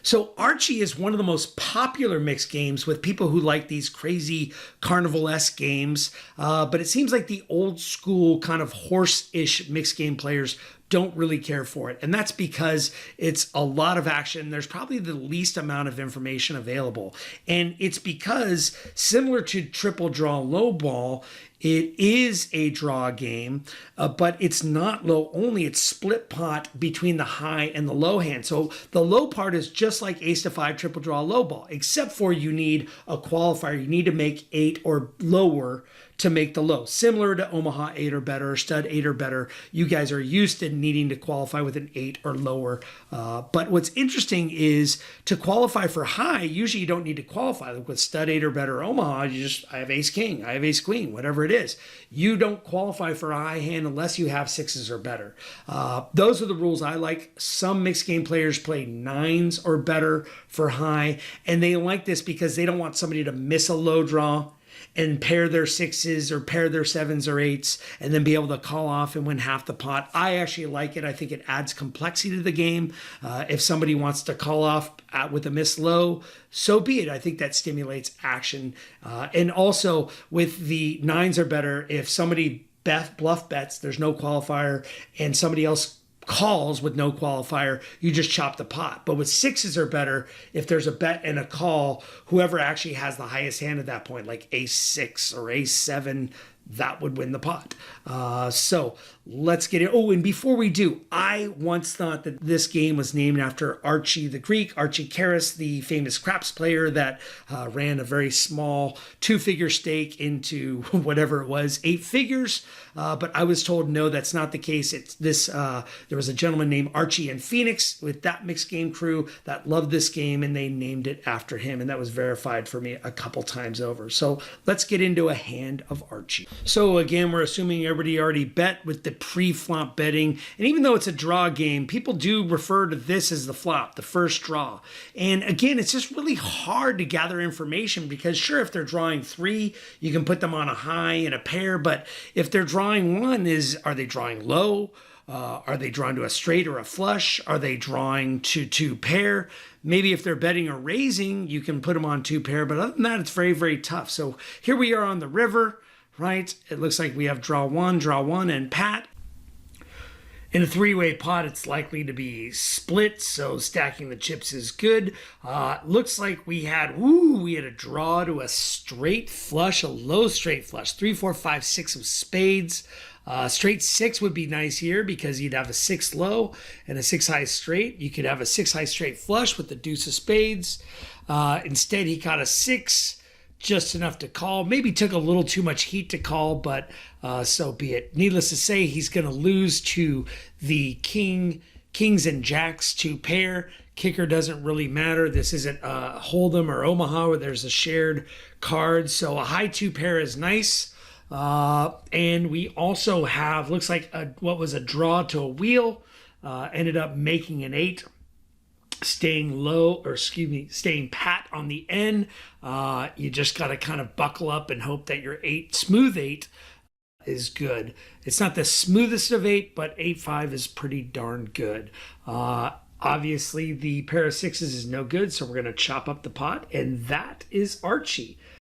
So Archie is one of the most popular mixed games with people who like these crazy carnival-esque games. But it seems like the old school kind of horse-ish mixed game players don't really care for it. And that's because it's a lot of action. There's probably the least amount of information available. And it's because, similar to triple draw low ball, it is a draw game, but it's not low only. It's split pot between the high and the low hand. So the low part is just like ace to five triple draw low ball, except for you need a qualifier. You need to make 8 or lower to make the low. Similar to Omaha 8 or better, or stud 8 or better. You guys are used to needing to qualify with an 8 or lower. But what's interesting is to qualify for high, usually you don't need to qualify. Like with stud 8 or better Omaha, I have ace king, I have ace queen, whatever it is. You don't qualify for a high hand unless you have 6s or better. Those are the rules I like. Some mixed game players play 9s or better for high, and they like this because they don't want somebody to miss a low draw and pair their 6s or pair their 7s or 8s and then be able to call off and win half the pot. I actually like it. I think it adds complexity to the game. If somebody wants to call off with a miss low, so be it. I think that stimulates action. And also with the 9s or better, if somebody bluff bets, there's no qualifier, and somebody else calls with no qualifier, you just chop the pot. But with 6s or better, if there's a bet and a call, whoever actually has the highest hand at that point, like ace 6 or ace 7, that would win the pot. So let's get it. Oh, and before we do, I once thought that this game was named after Archie the Greek, Archie Karras, the famous craps player that ran a very small 2-figure stake into whatever it was, 8 figures. But I was told, no, that's not the case. It's this. There was a gentleman named Archie in Phoenix with that mixed game crew that loved this game, and they named it after him. And that was verified for me a couple times over. So let's get into a hand of Archie. So again, we're assuming everybody already bet with the pre-flop betting. And even though it's a draw game, people do refer to this as the flop, the first draw. And again, it's just really hard to gather information because sure, if they're drawing 3, you can put them on a high and a pair. But if they're drawing 1, are they drawing low? Are they drawing to a straight or a flush? Are they drawing to 2 pair? Maybe if they're betting or raising, you can put them on 2 pair. But other than that, it's very, very tough. So here we are on the river. Right? It looks like we have draw 1, and pat. In a 3-way pot, it's likely to be split, so stacking the chips is good. Looks like we had a draw to a straight flush, a low straight flush, 3, 4, 5, 6 of spades. Straight 6 would be nice here because you'd have a 6 low and a 6 high straight. You could have a 6 high straight flush with the deuce of spades. Instead, he got a 6. Just enough to call. Maybe took a little too much heat to call, but so be it. Needless to say, he's going to lose to the kings and jacks 2 pair. Kicker doesn't really matter. This isn't Hold'em or Omaha where there's a shared card. So a high 2 pair is nice. And we also have, looks like what was a draw to a wheel, ended up making an 8. Staying pat on the end. You just got to kind of buckle up and hope that your smooth 8 is good. It's not the smoothest of 8, but 8-5 is pretty darn good. Obviously, the pair of 6s is no good, so we're going to chop up the pot, and that is Archie.